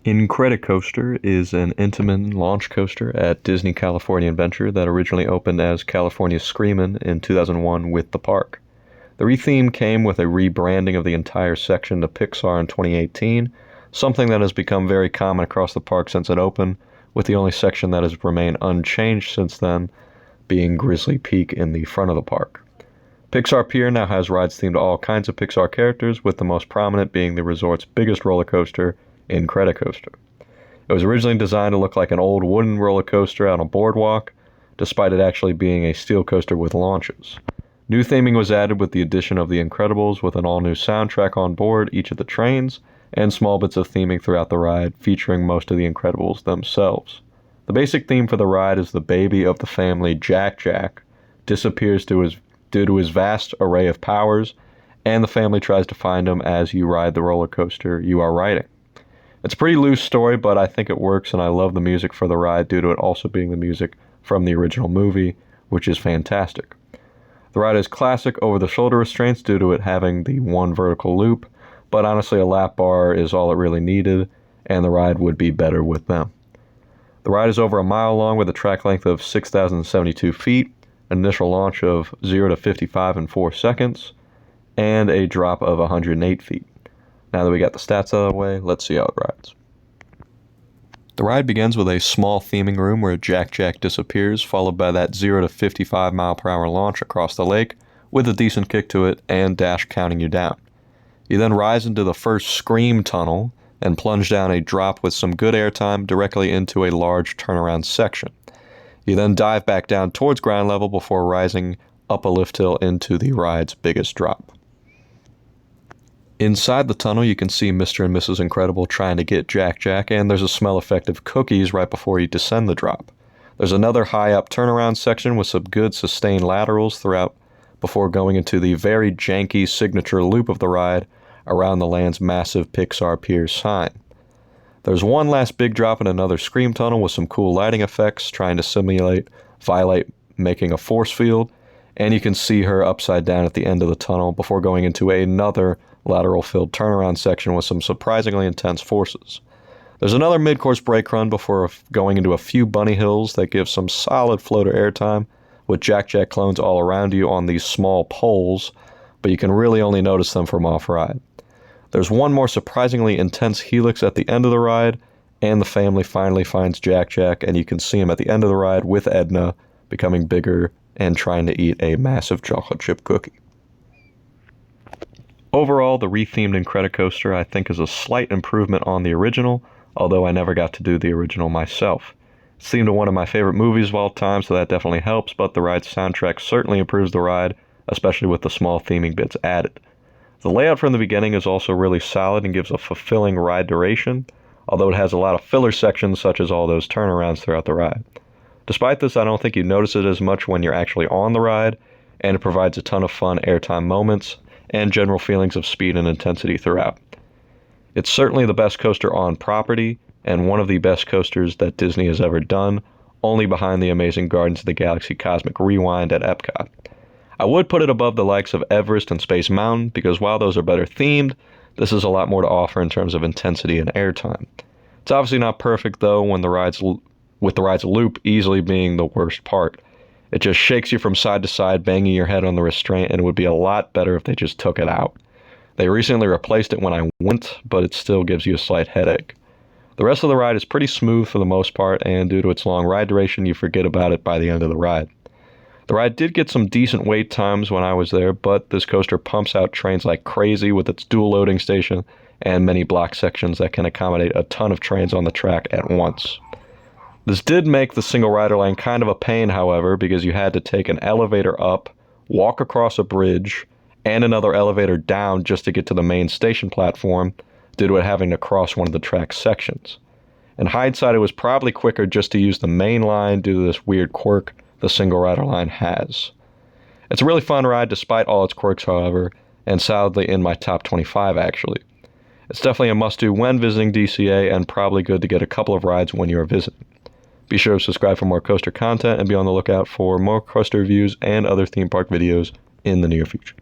Incredicoaster is an Intamin launch coaster at Disney California Adventure that originally opened as California Screamin' in 2001 with the park. The retheme came with a rebranding of the entire section to Pixar in 2018, something that has become very common across the park since it opened, with the only section that has remained unchanged since then being Grizzly Peak in the front of the park. Pixar Pier now has rides themed to all kinds of Pixar characters, with the most prominent being the resort's biggest roller coaster, Incredicoaster. It was originally designed to look like an old wooden roller coaster on a boardwalk, despite it actually being a steel coaster with launches. New theming was added with the addition of The Incredibles, with an all-new soundtrack on board each of the trains, and small bits of theming throughout the ride, featuring most of the Incredibles themselves. The basic theme for the ride is the baby of the family, Jack Jack, disappears due to his vast array of powers, and the family tries to find him as you ride the roller coaster you are riding. It's a pretty loose story, but I think it works, and I love the music for the ride due to it also being the music from the original movie, which is fantastic. The ride is classic over-the-shoulder restraints due to it having the one vertical loop, but honestly a lap bar is all it really needed, and the ride would be better with them. The ride is over a mile long with a track length of 6,072 feet, an initial launch of 0 to 55 in 4 seconds, and a drop of 108 feet. Now that we got the stats out of the way, let's see how it rides. The ride begins with a small theming room where Jack Jack disappears, followed by that 0 to 55 mile per hour launch across the lake, with a decent kick to it and dash counting you down. You then rise into the first Scream tunnel and plunge down a drop with some good airtime directly into a large turnaround section. You then dive back down towards ground level before rising up a lift hill into the ride's biggest drop. Inside the tunnel, you can see Mr. and Mrs. Incredible trying to get Jack Jack, and there's a smell effect of cookies right before you descend the drop. There's another high-up turnaround section with some good sustained laterals throughout before going into the very janky signature loop of the ride around the land's massive Pixar Pier sign. There's one last big drop in another Scream tunnel with some cool lighting effects trying to simulate Violet making a force field, and you can see her upside down at the end of the tunnel before going into another lateral-filled turnaround section with some surprisingly intense forces. There's another mid-course brake run before going into a few bunny hills that give some solid floater airtime, with Jack Jack clones all around you on these small poles, but you can really only notice them from off-ride. There's one more surprisingly intense helix at the end of the ride, and the family finally finds Jack Jack, and you can see him at the end of the ride with Edna becoming bigger and trying to eat a massive chocolate chip cookie. Overall, the rethemed Incredicoaster I think is a slight improvement on the original, although I never got to do the original myself. It's themed to one of my favorite movies of all time, so that definitely helps, but the ride's soundtrack certainly improves the ride, especially with the small theming bits added. The layout from the beginning is also really solid and gives a fulfilling ride duration, although it has a lot of filler sections such as all those turnarounds throughout the ride. Despite this, I don't think you notice it as much when you're actually on the ride, and it provides a ton of fun airtime moments and general feelings of speed and intensity throughout. It's certainly the best coaster on property, and one of the best coasters that Disney has ever done, only behind the amazing Guardians of the Galaxy Cosmic Rewind at Epcot. I would put it above the likes of Everest and Space Mountain, because while those are better themed, this is a lot more to offer in terms of intensity and airtime. It's obviously not perfect though, with the ride's loop easily being the worst part. It just shakes you from side to side, banging your head on the restraint, and it would be a lot better if they just took it out. They recently replaced it when I went, but it still gives you a slight headache. The rest of the ride is pretty smooth for the most part, and due to its long ride duration, you forget about it by the end of the ride. The ride did get some decent wait times when I was there, but this coaster pumps out trains like crazy with its dual loading station and many block sections that can accommodate a ton of trains on the track at once. This did make the single rider line kind of a pain, however, because you had to take an elevator up, walk across a bridge, and another elevator down just to get to the main station platform due to it having to cross one of the track sections. In hindsight, it was probably quicker just to use the main line due to this weird quirk the single rider line has. It's a really fun ride despite all its quirks, however, and solidly in my top 25 actually. It's definitely a must-do when visiting DCA, and probably good to get a couple of rides when you are visiting. Be sure to subscribe for more coaster content and be on the lookout for more coaster reviews and other theme park videos in the near future.